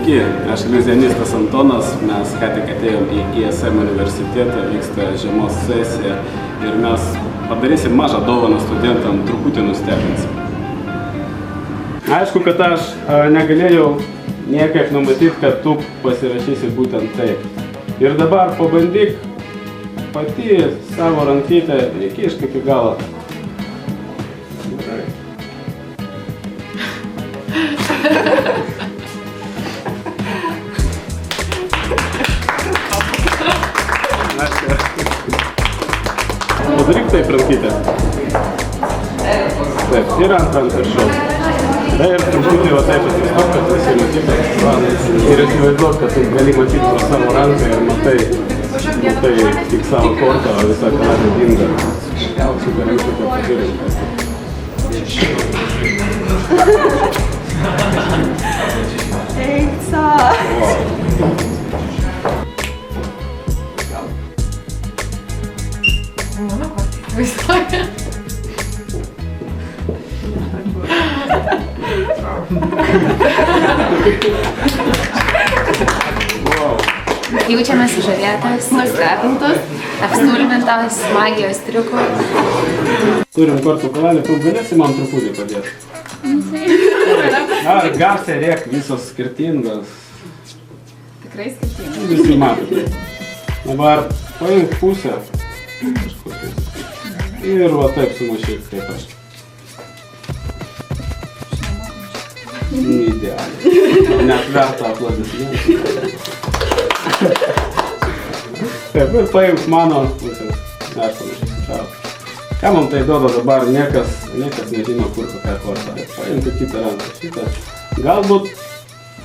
Sveiki, aš iliuzionistas Antonas, mes ką tik atėjom į ISM universitetą, vyksta žiemos sesija ir mes padarysim mažą dovaną studentam, truputį nustebinsim. Aišku, kad aš negalėjau niekaip numatyti, kad tu pasirašysi būtent taip. Ir dabar pabandyk pati savo rankytę įkišk iki galo. Padaryk taip rankytę. Taip, ir ant viršaus. Ir truputį va taip atsistok, kad visi matytų. Ir įsivaizduok, kad tu gali matyti pro savo ranką ir matai tik savo kortą, o visą kaladį dinga. Super, šitą pažiūrėjau. Eiksa! Mano kortą vaizduoja. Jaučiamės sužavėtas, nustebintas, apstulbintas magijos triukų. Turim kortų kaladį, tu galėsi man truputį padėti? Ar garsiai rėk, visos skirtingos. Tikrai skirtingas. Visi matote. Dabar paimk pusę. Ir va taip sumušyk kaip aš. Idealiai. Net verta aplodismentų. Taip, ir paimk mano pusės. Aš panašysiu. Ką man tai duoda dabar, niekas nežino, kur kokia korta. Paimk kitą ranką šitą. Galbūt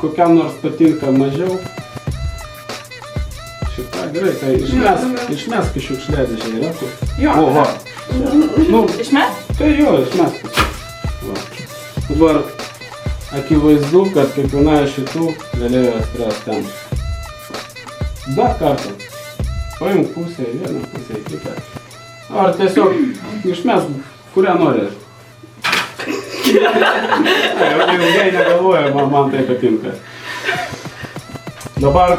kokiam nors patinka mažiau. Šitą gerai, tai išmesk iš šiukšliadėžę yra kur. Jo. O, va. Išmes? Tai jo, išmesk. Dabar akivaizdu, kad kiekviena iš šitų galėjo spręsti ten. Dar kartą. Paimk pusę į vieną, pusę į kitą. Ar tiesiog išmesk, kurią nori. Ilgai negalvoju, man tai patinka. Dabar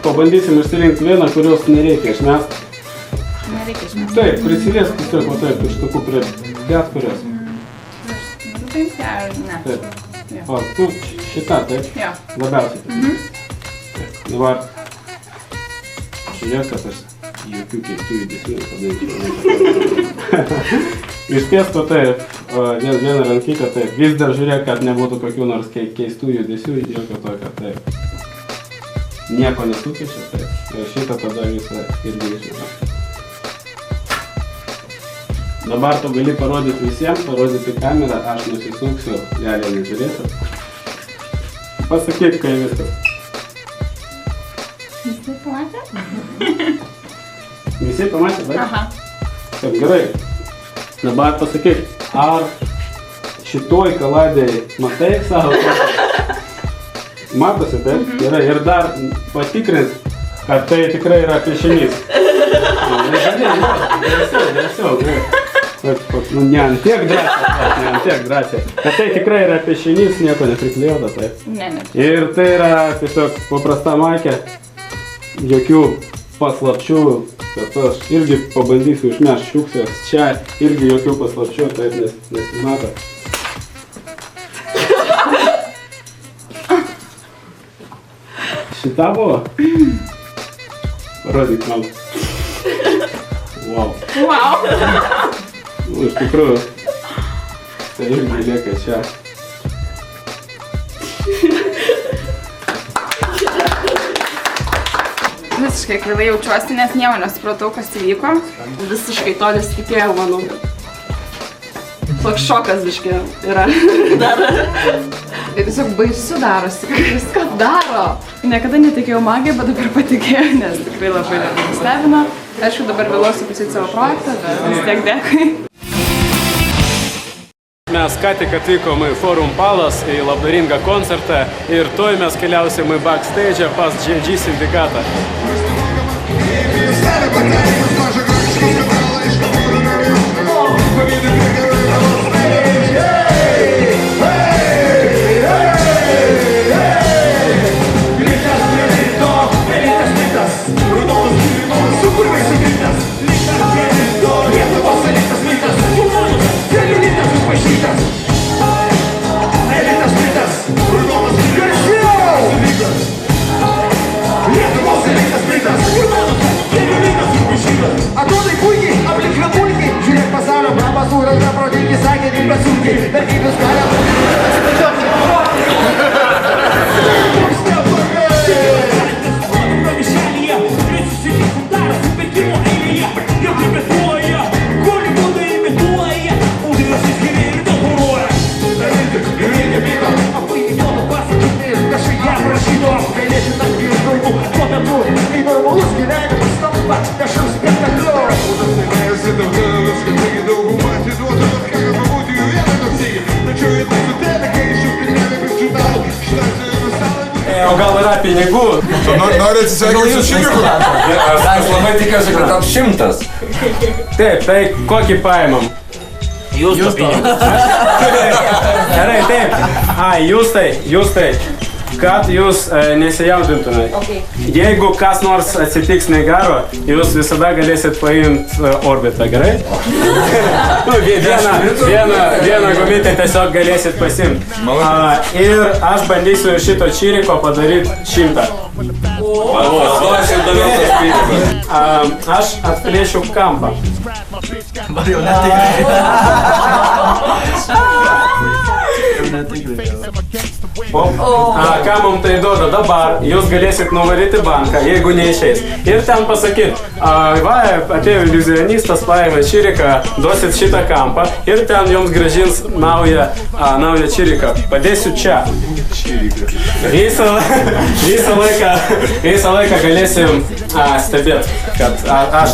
pabandysim išsirinkti vieną, kurios nereikia išmest. Nereikia išmesti. Taip, prisiliesk tiesiog va taip, pištuku prie bet kurios. Paimti ar ne? Taip. O, tu šitą, taip? Jo. Labiausiai. Taip. Dabar žiūrėk, kad aš jokių keistų judesių nepadaryčiau. Išpiesk va taip, vieną rankytę taip. Vis dar žiūrėk, kad nebūtų kokių nors keistų judesių, jokio tokio taip. Nieko nesukeičia, taip. Ir šitą tada visą irgi išmeta. Dabar tu gali parodyti visiems, parodyti kamerą, aš nusisuksiu, gali nežiūrėti. Pasakyk, kai viskas. Visi pamatė? Visi pamatė, taip? Aha. Taip, gerai. Dabar pasakyk, ar šitoj kaladėj matai savo kortą? Matosi, taip? Gerai. Ir dar patikrint, kad tai tikrai yra piešinys. Drąsiau, gerai. Ne ant tiek drąsiai. Kad tai tikrai yra piešinys, nieko nepriklijuota, taip. Ne. Ir tai yra tiesiog paprasta markė, jokių paslapčių, kad aš irgi pabandysiu išmest šiukšles. Čia irgi jokių paslapčių, taip nesimato. Šitą buvo? Parodyk man. Wow. Iš tikrųjų, tai irgi lieka čia. Visiškai kvailai jaučiuosi, nes nieko nesupratau, kas įvyko. Visiškai to nesitikėjau, manau. Toks šokas biškį yra. Tai tiesiog baisu darosi, kad viską daro. Niekada netikėjau magiją, bet dabar patikėjau, nes tikrai labai nustebino. Aišku, dabar vėluosiu pasakyti savo projektą, bet vis tiek dėkui. Mes ką tik atvykom į Forum Palace, į labdaringą koncertą ir tuoj mes keliausim į backstage pas GG sindikatą. Hey! O gal yra pinigų? Nori atsisveikinti su Čiriku? Aš labai tikiuosi, kad tam 100. Taip, tai kokį paimam? Jūs pinigus. Gerai, taip. Jūs tai. Kad jūs nesijaudintumėt. Jeigu kas nors atsitiks negero, jūs visada galėsit paimti orbitą, gerai? Vieną gumytę tiesiog galėsit pasimti. Ir aš bandysiu šito Čiriko padaryti 100. Aš atplėšiu kampą. Ką mums tai duoda dabar, jūs galėsit nuvaryti banką, jeigu neišeis. Ir ten pasakyt, va, atėjo iliuzionistas, paėmė Čiriką, duosit šitą kampą ir ten jums grąžins naują Čiriką. Padėsiu čia. Visą laiką galėsim stebėti, kad aš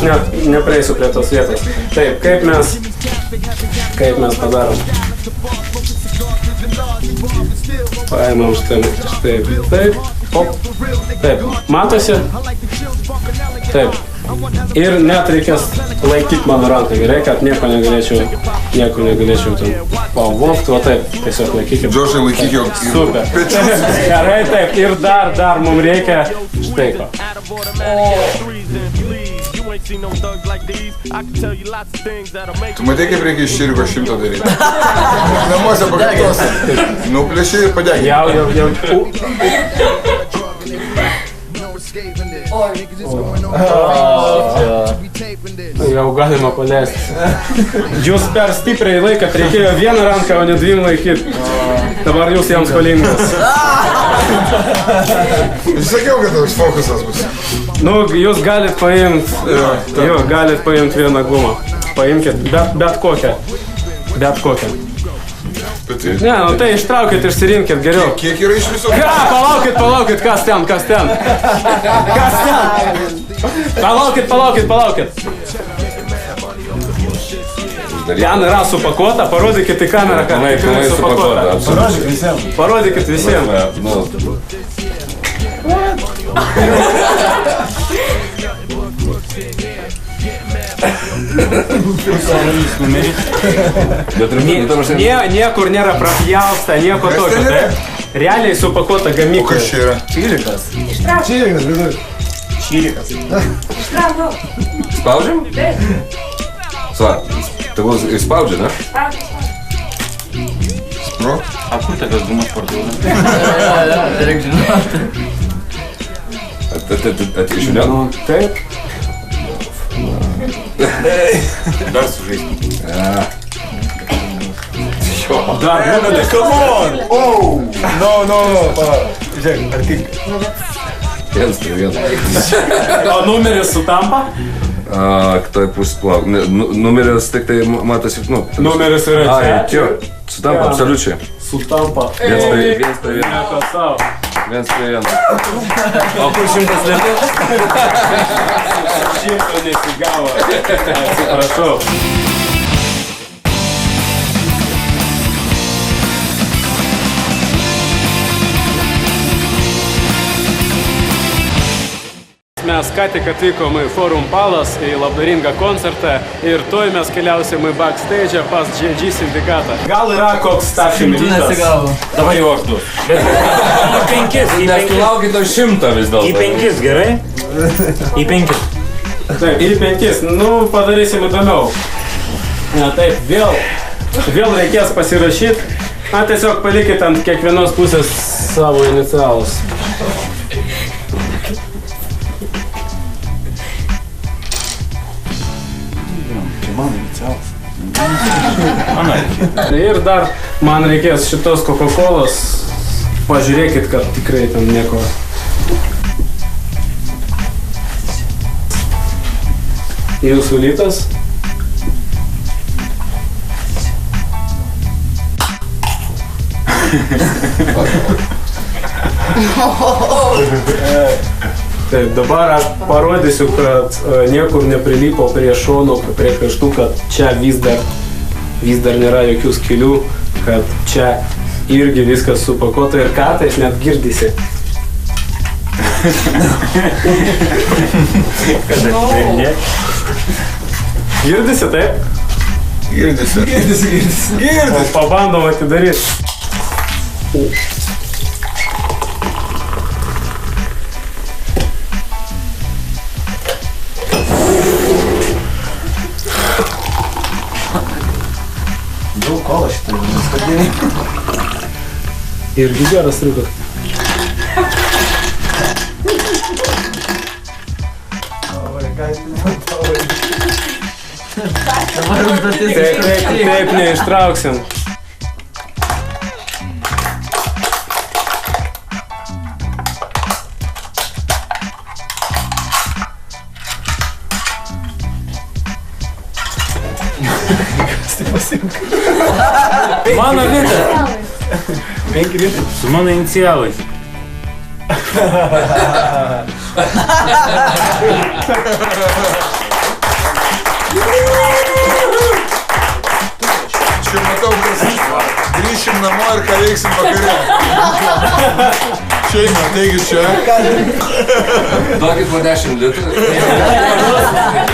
neprieisiu prie tos vietos. Taip, kaip mes padarom. Paėmam štai, taip, matosi, taip, ir net reikės laikyti mano ranką, gerai, kad nieko negalėčiau ten pavogti, va taip, tiesiog laikykime. Džošai, laikyk jo. Super, gerai, taip, ir dar mums reikia štai ko. Tu matai, kaip reikia iš Čiriko 100 daryti? Namuose pakartosi. Nuplėši ir padegi. Jau galima paleisti. Jūs per stipriai laikat, reikėjo vieną ranką, o ne 2 laikyti. Dabar jūs jiems skolingas. Aš sakiau, kad toks fokusas bus. Nu, jūs galit paimti vieną gumą. Paimkit, bet kokią. Ne, nu tai ištraukit, išsirinkit geriau. Kiek yra iš viso? Palaukit, kas ten? Palaukit. Ten yra supakuota, parodykit į kamerą, kad tikrai supakuota. Parodykit visiems. Niekur nėra prapjausta, nieko tokio, taip? Realiai supakuota gamykla. O kas čia yra? Čirikas. Spaudžiam? Sva, tegul įspaudžia, ne? Sprok? A kur tokios gumas parduoda? Reik žinoti. Atvežiu, Taip. Dar sužaisti. Dar, Come on! Oh! No. Žiūrėk, ar tik? 1-1. o numeris sutampa? Ktoj pusė plauk. Numeris tik tai matosi, Numeris yra čia. Čia, sutampa, absoliučiai. Sutampa. 1-1. Nieko savo. 1-1. O kur 100 lėtų? 100 nesigavo. Atsiprašau. Mes ką tik atvykom į Forum Palace, į labdaringą koncertą ir toj mes keliausim į backstage pas GG sindikatą. Gal yra koks staršimitas? Nesigavo. Dabar jau aš du. Į 5. Nes tu lauki to 100 vis dėlto. Į 5, gerai? Į 5. Taip, į 5. Nu, padarysim įdomiau. Taip, vėl reikės pasirašyti. Tiesiog palikit ant kiekvienos pusės savo inicialus. Ir dar man reikės šitos Coca-Colos. Pažiūrėkit, kad tikrai ten nieko. Jūsų lytas. Taip, dabar aš parodysiu, kad niekur neprilipo prie šonų, prie kraštų, kad čia vis dar nėra jokių skylių, kad čia irgi viskas supakota ir kartais net girdisi. Girdisi, taip? Girdisi. Pabandom atidaryti. Daug kola šitą nuskadėjai. Irgi geras triukas. Taip, neištrauksim. Mano Vita. 5 rytai. Su mano inicialais. Čia matau, grįšim namo ir ką veiksim vakare. Šeima, taigi čia. Duokit po 10 litrų.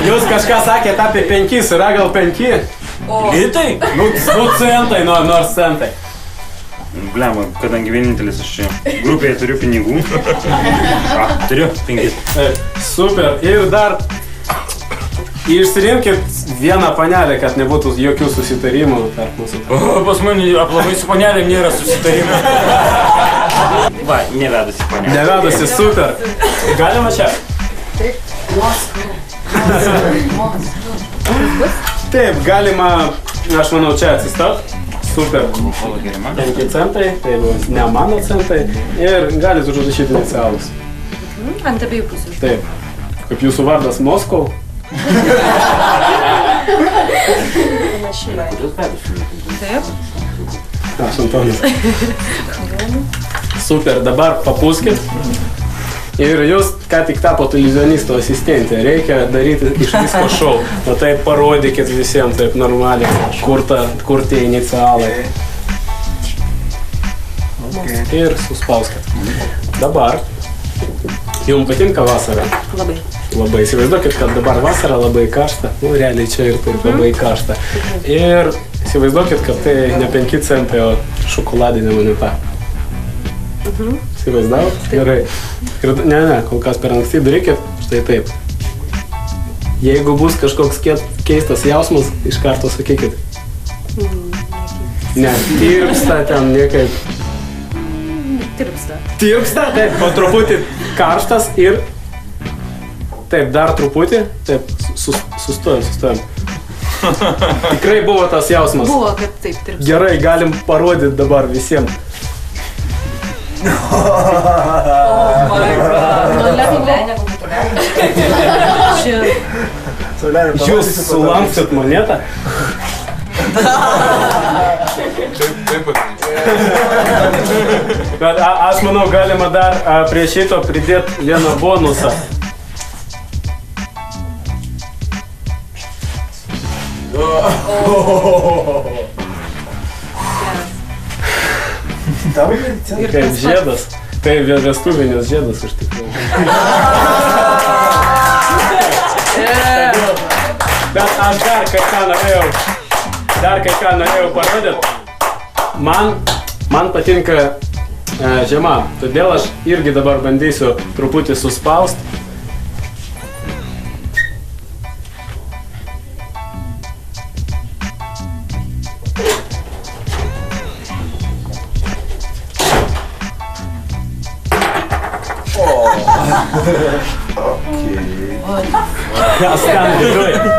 Jūs kažką sakėt apie 5, yra gal 5? Litai? Nu centai, nors centai. Bliam, kadangi vienintelis aš čia grupėje turiu pinigų. Turiu 5. Super. Ir dar išsirinkit vieną panelę, kad nebūtų jokių susitarimų tarp mūsų. Pas mane aplamai su panelėm nėra susitarimų. Va, nevedusi panelė. Nevedusi, super. Galima čia? Taip, galima, aš manau, čia atsistot. Super. 5 centai, tai bus ne mano centai. Ir galit užrašyti inicialus. Ant abiejų pusių. Taip. Kaip jūsų vardas Moskov. Taip. Aš Antonis. Super, dabar papūskit. Ir jūs ką tik tapot iliuzionisto asistentė. Reikia daryti iš visko šou. O taip parodykit visiems taip normaliai, kur tie inicialai. Ir suspauskit. Dabar. Jums patinka vasara? Labai. Labai. Įsivaizduokit, kad dabar vasara labai karšta. Nu, realiai čia ir taip labai karšta. Ir įsivaizduokit, kad tai ne 5 centai, o šokoladinė moneta. Įsivaizdavot? Gerai. Ne, kol kas per anksti darykit. Štai taip. Jeigu bus kažkoks keistas jausmas, iš karto sakykit. Ne, tirpsta ten niekaip. Tirpsta, taip, po truputį karštas ir taip, dar truputį, taip, sustojam. Tikrai buvo tas jausmas. Buvo, kad taip tirpsta. Gerai, galim parodyti dabar visiems. Jūs sulankstot monetą? Taip pat. Bet aš manau, galima dar prie šito pridėti vieną bonusą. Kaip žiedas. Tai vestuvinis žiedas iš tikrųjų. Bet aš dar kai ką norėjau parodyti. Man patinka žiema, todėl aš irgi dabar bandysiu truputį suspaust.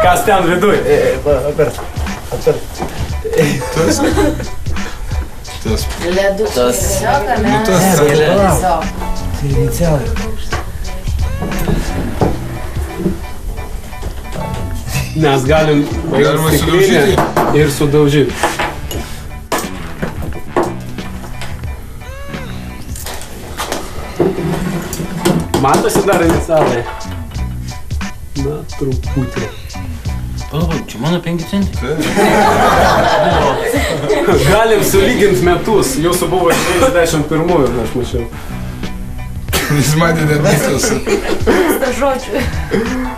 Kas ten viduj? Tas. Mes galim stiklinę ir sudaužyti. Matosi dar inicialai? Na, truputį. Palauk, čia mano 5 centai. Galim sulyginti metus. Jūsų buvo 91, aš mačiau. Jis matė net visus. Vyksta žodžiu.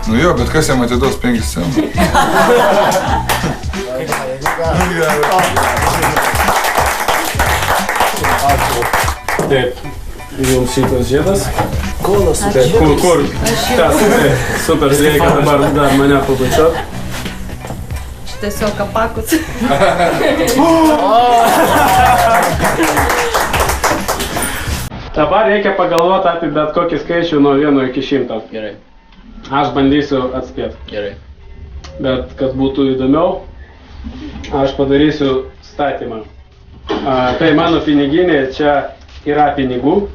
Nu jo, bet kas jam atiduos 5 centų? Taip, jums šitas žiedas. Kolas. Taip, kur? Tas, super, reikia dabar dar mane pabučiuot. Tiesiog kapakus. Dabar reikia pagalvoti apie bet kokį skaičių nuo 1 iki 100. Gerai. Aš bandysiu atspėti. Gerai. Bet kad būtų įdomiau, aš padarysiu statymą. Tai mano piniginė, čia yra pinigų.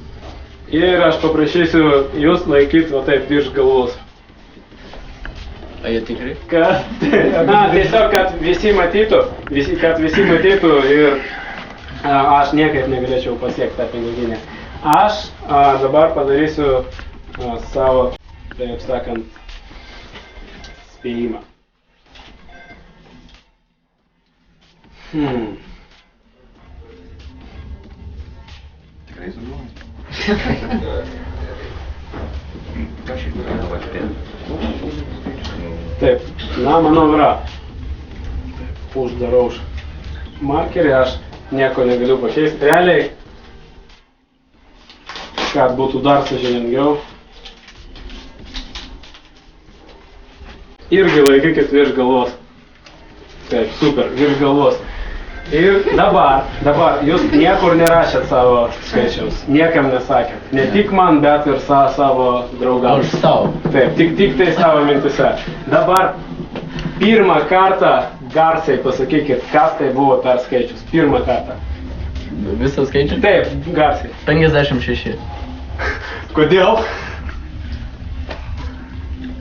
Ir aš paprašysiu jūs laikyti va taip virš galvos. A jie tikrai? Tiesiog, kad visi matytų, ir aš niekaip negalėčiau pasiekti tą piniginę. Aš dabar padarysiu savo, taip sakant, spėjimą. Tikrai sugalvojai? Ką šiaip galima atspėti? Taip, na, manau yra. Uždarau už markerį, aš nieko negaliu pakeisti. Realiai, kad būtų dar sąžiningiau, irgi laikykit virš galvos. Taip, super, virš galvos. Ir dabar, jūs niekur nerašėt savo skaičiaus, niekam nesakėt. Ne tik man, bet ir savo draugams. Aš savo. Taip, tik tai savo mintise. Dabar pirmą kartą garsiai pasakykit, kas tai buvo per skaičius. Pirmą kartą. Visą skaičių? Taip, garsiai. 56. Kodėl?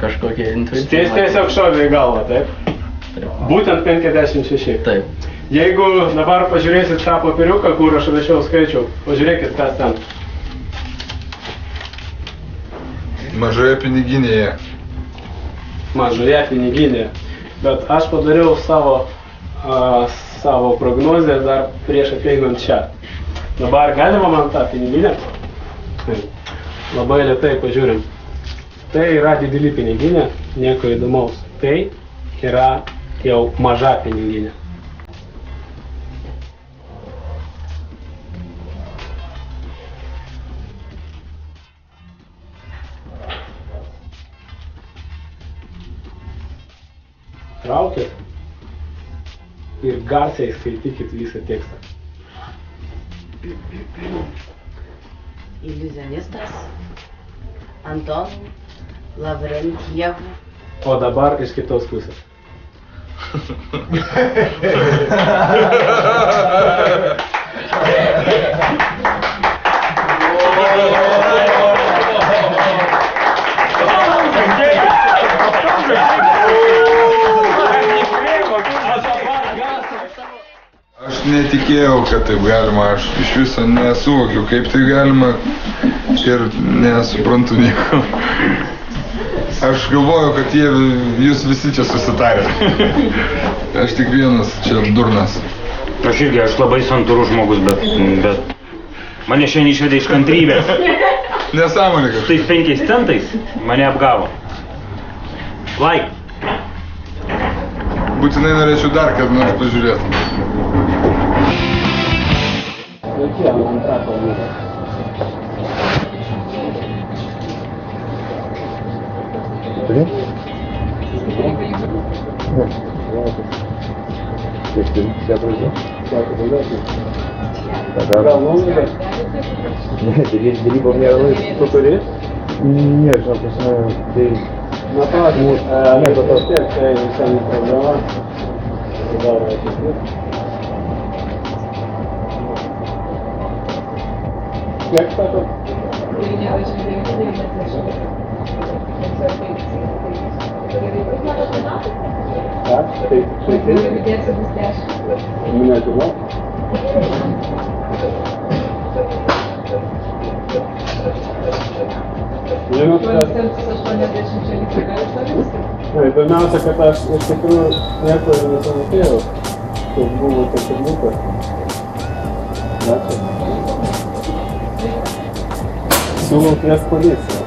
Kažkokia intuicija. Tiesiog šovė į galvą, taip? Būtent 56. Taip. Jeigu dabar pažiūrėsit tą papiriuką, kur aš rašiau skaičių, pažiūrėkit, kas ten. Mažoje piniginėje. Mažoje piniginėje. Bet aš padariau savo prognozę dar prieš ateinant čia. Dabar galima man tą piniginę? Labai lėtai pažiūrim. Tai yra didelį piniginė, nieko įdomaus. Tai yra jau maža piniginė. Traukit ir garsiai skaitykit visą tekstą. Iliuzionistas Anton Lavrentjev. O dabar iš kitos pusės. Aš netikėjau, kad taip galima, aš iš viso nesuvokiu, kaip tai galima ir nesuprantu nieko. Aš galvoju, kad jūs visi čia susitarė. Aš tik vienas čia durnas. Aš irgi, aš labai santūrus žmogus, bet mane šiandien išvedė iš kantrybės. Nesąmonė kažkaip. Tais 5 centais mane apgavo. Laik. Būtinai norėčiau dar kad nors pažiūrėti. Derybom nėra laiko. Tu turi? Ne, žinau, tai... Na, pradžiai, jeigu tos tiek, tai visai ne problema. Dabar atsikliu. Kiek sako? Miniatiūra? Žinot, kad... Įdomiausia, kad aš iš tikrųjų nieko ir nesumokėjau. Tai buvo taip ir liko. Ačiū. Siūlau kviest policiją.